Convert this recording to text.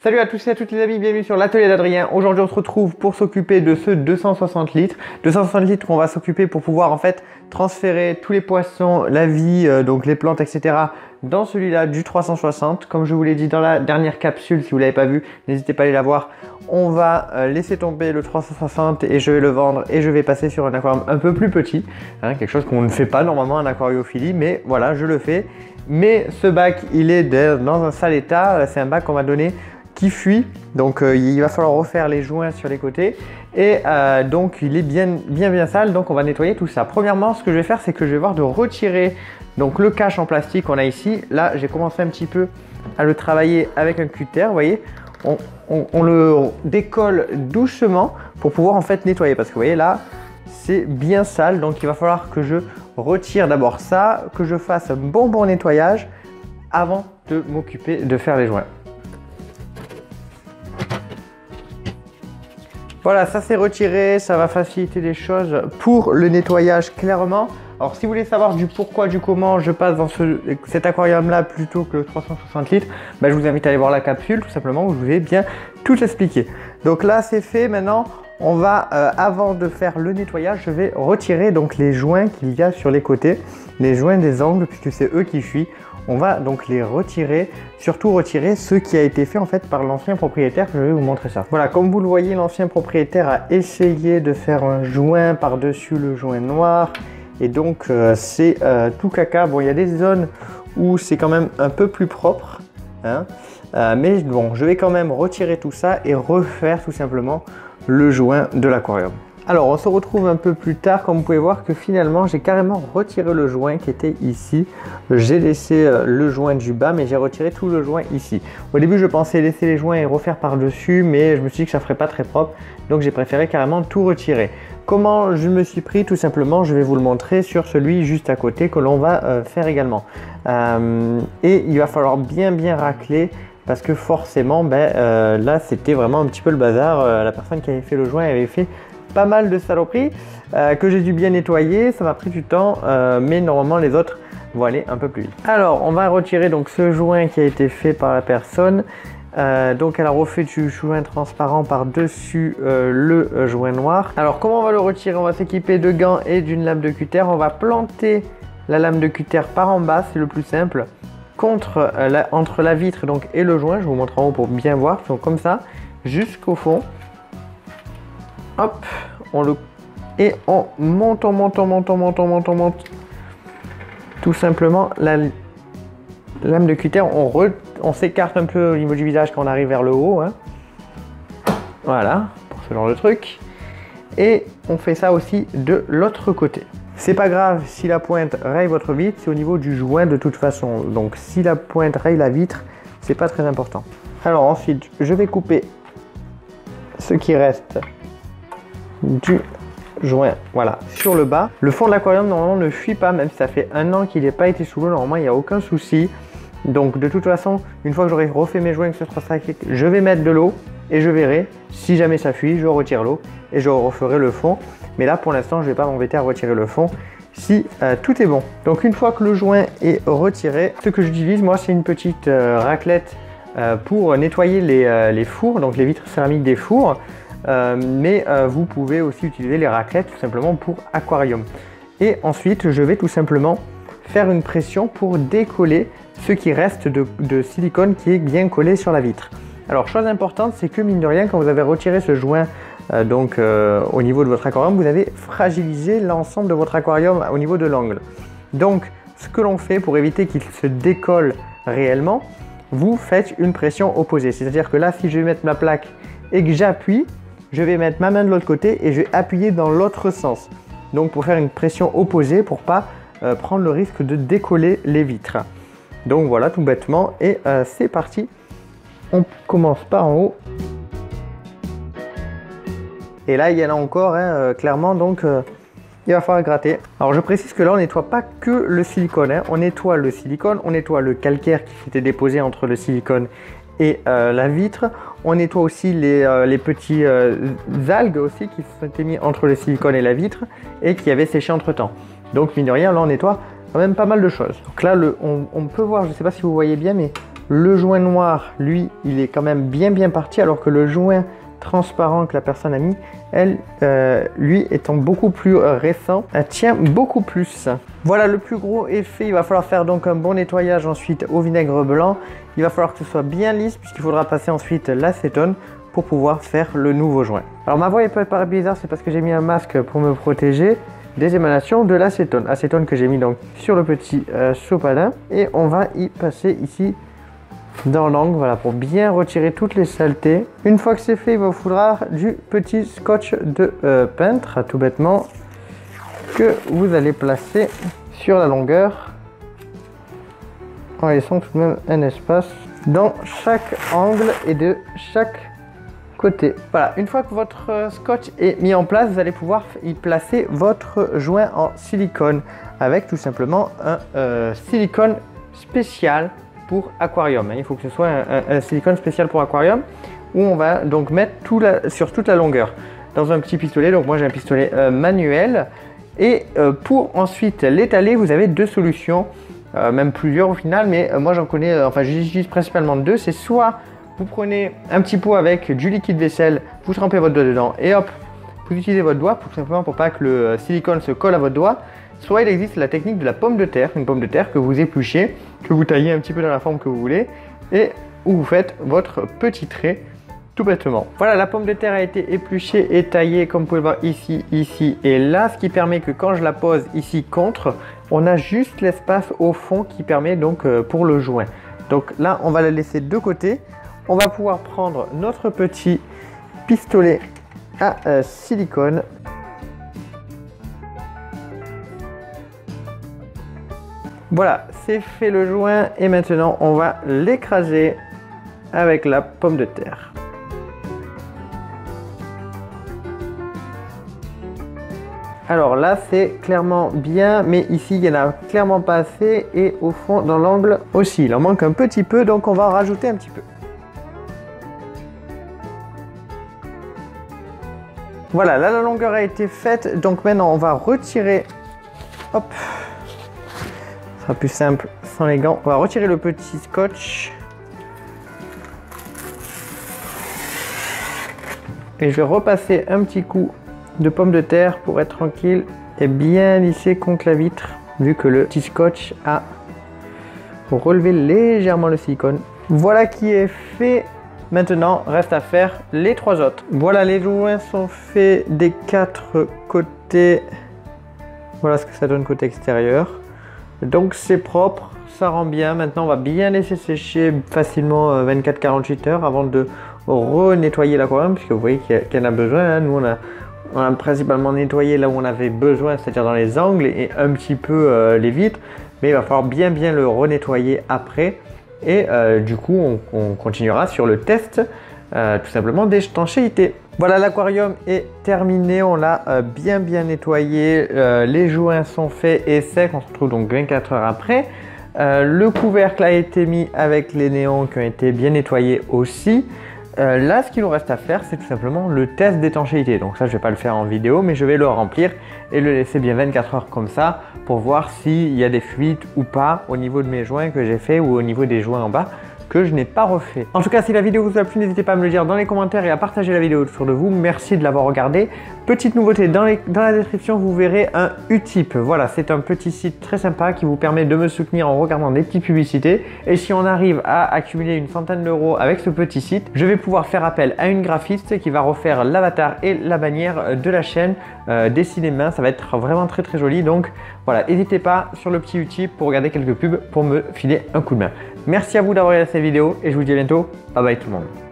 Salut à tous et à toutes les amis, bienvenue sur l'atelier d'Adrien. Aujourd'hui on se retrouve pour s'occuper de ce 260 litres. 260 litres on va s'occuper pour pouvoir en fait transférer tous les poissons, la vie, donc les plantes etc. dans celui-là du 360. Comme je vous l'ai dit dans la dernière capsule, si vous ne l'avez pas vu, n'hésitez pas à aller la voir. On va laisser tomber le 360 et je vais le vendre et je vais passer sur un aquarium un peu plus petit. Quelque chose qu'on ne fait pas normalement en aquariophilie, mais voilà, je le fais. Mais ce bac, il est dans un sale état. C'est un bac qu'on m'a donné qui fuit, donc il va falloir refaire les joints sur les côtés et donc il est bien sale, donc on va nettoyer tout ça. Premièrement, ce que je vais faire, c'est que je vais voir de retirer donc le cache en plastique qu'on a ici. Là j'ai commencé un petit peu à le travailler avec un cutter, vous voyez, on le décolle doucement pour pouvoir en fait nettoyer, parce que vous voyez là c'est bien sale, donc il va falloir que je retire d'abord ça, que je fasse un bon nettoyage avant de m'occuper de faire les joints. Voilà, ça c'est retiré, ça va faciliter les choses pour le nettoyage clairement. Alors si vous voulez savoir du pourquoi, du comment je passe dans cet aquarium là plutôt que le 360 litres, je vous invite à aller voir la capsule tout simplement où je vous ai bien tout expliqué. Donc là c'est fait, maintenant on va, avant de faire le nettoyage, je vais retirer donc les joints qu'il y a sur les côtés, les joints des angles puisque c'est eux qui fuient. On va donc les retirer, surtout retirer ce qui a été fait en fait par l'ancien propriétaire. Je vais vous montrer ça. Voilà, comme vous le voyez, l'ancien propriétaire a essayé de faire un joint par-dessus le joint noir. Et donc c'est tout caca. Bon, il y a des zones où c'est quand même un peu plus propre. Mais bon, je vais quand même retirer tout ça et refaire tout simplement le joint de l'aquarium. Alors on se retrouve un peu plus tard, comme vous pouvez voir que finalement j'ai carrément retiré le joint qui était ici. J'ai laissé le joint du bas, mais j'ai retiré tout le joint ici. Au début je pensais laisser les joints et refaire par dessus, mais je me suis dit que ça ferait pas très propre, donc j'ai préféré carrément tout retirer. Comment je me suis pris? Tout simplement, je vais vous le montrer sur celui juste à côté que l'on va faire également. Et il va falloir bien racler, parce que forcément là c'était vraiment un petit peu le bazar. La personne qui avait fait le joint avait fait pas mal de saloperies que j'ai dû bien nettoyer. Ça m'a pris du temps, mais normalement les autres vont aller un peu plus vite. Alors on va retirer donc ce joint qui a été fait par la personne. Donc elle a refait du joint transparent par dessus le joint noir. Alors comment on va le retirer? On va s'équiper de gants et d'une lame de cutter. On va planter la lame de cutter par en bas, c'est le plus simple, entre la vitre donc et le joint. Je vous montre en haut pour bien voir. Donc comme ça jusqu'au fond. Hop, et on monte tout simplement la lame de cutter. On s'écarte un peu au niveau du visage quand on arrive vers le haut. Voilà, pour ce genre de truc. Et on fait ça aussi de l'autre côté. C'est pas grave si la pointe raye votre vitre, c'est au niveau du joint de toute façon. Donc si la pointe raye la vitre, c'est pas très important. Alors ensuite, je vais couper ce qui reste du joint, voilà, sur le bas. Le fond de l'aquarium normalement ne fuit pas, même si ça fait un an qu'il n'ait pas été sous l'eau, normalement il n'y a aucun souci. Donc de toute façon, une fois que j'aurai refait mes joints avec ce 360, je vais mettre de l'eau et je verrai si jamais ça fuit, je retire l'eau et je referai le fond. Mais là pour l'instant je ne vais pas m'embêter à retirer le fond si tout est bon. Donc une fois que le joint est retiré, ce que j'utilise moi c'est une petite raclette pour nettoyer les fours, donc les vitres céramiques des fours. Mais vous pouvez aussi utiliser les raclettes tout simplement pour aquarium. Et ensuite je vais tout simplement faire une pression pour décoller ce qui reste de silicone qui est bien collé sur la vitre. Alors chose importante, c'est que mine de rien, quand vous avez retiré ce joint au niveau de votre aquarium, vous avez fragilisé l'ensemble de votre aquarium au niveau de l'angle. Donc ce que l'on fait pour éviter qu'il se décolle réellement, vous faites une pression opposée. C'est-à-dire que là, si je vais mettre ma plaque et que j'appuie, je vais mettre ma main de l'autre côté et je vais appuyer dans l'autre sens. Donc pour faire une pression opposée pour pas prendre le risque de décoller les vitres. Donc voilà, tout bêtement, et c'est parti. On commence par en haut. Et là il y en a encore clairement, donc il va falloir gratter. Alors je précise que là on nettoie pas que le silicone, on nettoie le silicone, on nettoie le calcaire qui s'était déposé entre le silicone et la vitre. On nettoie aussi les petits algues aussi qui s'étaient mis entre le silicone et la vitre et qui avaient séché entre temps. Donc mine de rien, là on nettoie quand même pas mal de choses. Donc là on peut voir, je ne sais pas si vous voyez bien, mais Le joint noir, lui, il est quand même bien parti, alors que le joint transparent que la personne a mis, lui étant beaucoup plus récent, elle tient beaucoup plus. Voilà le plus gros effet. Il va falloir faire donc un bon nettoyage ensuite au vinaigre blanc. Il va falloir que ce soit bien lisse puisqu'il faudra passer ensuite l'acétone pour pouvoir faire le nouveau joint. Alors ma voix peut paraître bizarre, c'est parce que j'ai mis un masque pour me protéger des émanations de l'acétone. Acétone que j'ai mis donc sur le petit sopalin, et on va y passer ici dans l'angle, voilà, pour bien retirer toutes les saletés. Une fois que c'est fait, il vous faudra du petit scotch de peintre, tout bêtement, que vous allez placer sur la longueur en laissant tout de même un espace dans chaque angle et de chaque côté. Voilà, une fois que votre scotch est mis en place, vous allez pouvoir y placer votre joint en silicone avec tout simplement un silicone spécial pour aquarium. Il faut que ce soit un silicone spécial pour aquarium où on va donc mettre sur toute la longueur dans un petit pistolet. Donc moi j'ai un pistolet manuel, et pour ensuite l'étaler, vous avez deux solutions, même plusieurs au final, mais moi j'en connais, enfin j'utilise principalement deux. C'est soit vous prenez un petit pot avec du liquide vaisselle, vous trempez votre doigt dedans et hop, vous utilisez votre doigt tout simplement pour pas que le silicone se colle à votre doigt. Soit il existe la technique de la pomme de terre, une pomme de terre que vous épluchez, que vous taillez un petit peu dans la forme que vous voulez, et où vous faites votre petit trait tout bêtement. Voilà, la pomme de terre a été épluchée et taillée comme vous pouvez voir ici, ici et là, ce qui permet que quand je la pose ici contre, on a juste l'espace au fond qui permet donc pour le joint. Donc là, on va la laisser de côté. On va pouvoir prendre notre petit pistolet à silicone. Voilà, c'est fait le joint, et maintenant on va l'écraser avec la pomme de terre. Alors là c'est clairement bien, mais ici il n'y en a clairement pas assez, et au fond dans l'angle aussi, il en manque un petit peu, donc on va en rajouter un petit peu. Voilà, là la longueur a été faite, donc maintenant on va retirer, hop, ce sera plus simple sans les gants, on va retirer le petit scotch. Et je vais repasser un petit coup de pomme de terre pour être tranquille et bien lisser contre la vitre, vu que le petit scotch a relevé légèrement le silicone. Voilà qui est fait. Maintenant, reste à faire les trois autres. Voilà, les joints sont faits des quatre côtés. Voilà ce que ça donne côté extérieur. Donc c'est propre, ça rend bien. Maintenant, on va bien laisser sécher facilement 24-48 heures avant de renettoyer l'aquarium, puisque vous voyez qu'il y en a besoin. Hein. Nous, on a principalement nettoyé là où on avait besoin, c'est-à-dire dans les angles et un petit peu les vitres. Mais il va falloir bien le renettoyer après. Et du coup, on continuera sur le test tout simplement d'étanchéité. Voilà, l'aquarium est terminé, on l'a bien nettoyé, les joints sont faits et secs, on se retrouve donc 24 heures après. Le couvercle a été mis avec les néons qui ont été bien nettoyés aussi. Là, ce qu'il nous reste à faire, c'est tout simplement le test d'étanchéité. Donc ça, je ne vais pas le faire en vidéo, mais je vais le remplir et le laisser bien 24 heures comme ça pour voir s'il y a des fuites ou pas au niveau de mes joints que j'ai fait ou au niveau des joints en bas que je n'ai pas refait. En tout cas, si la vidéo vous a plu, n'hésitez pas à me le dire dans les commentaires et à partager la vidéo autour de vous. Merci de l'avoir regardé. Petite nouveauté, dans la description, vous verrez un Utip. Voilà, c'est un petit site très sympa qui vous permet de me soutenir en regardant des petites publicités. Et si on arrive à accumuler une centaine d'euros avec ce petit site, je vais pouvoir faire appel à une graphiste qui va refaire l'avatar et la bannière de la chaîne dessinée main. Ça va être vraiment très joli. Donc voilà, n'hésitez pas sur le petit Utip pour regarder quelques pubs pour me filer un coup de main. Merci à vous d'avoir regardé cette vidéo et je vous dis à bientôt. Bye bye tout le monde.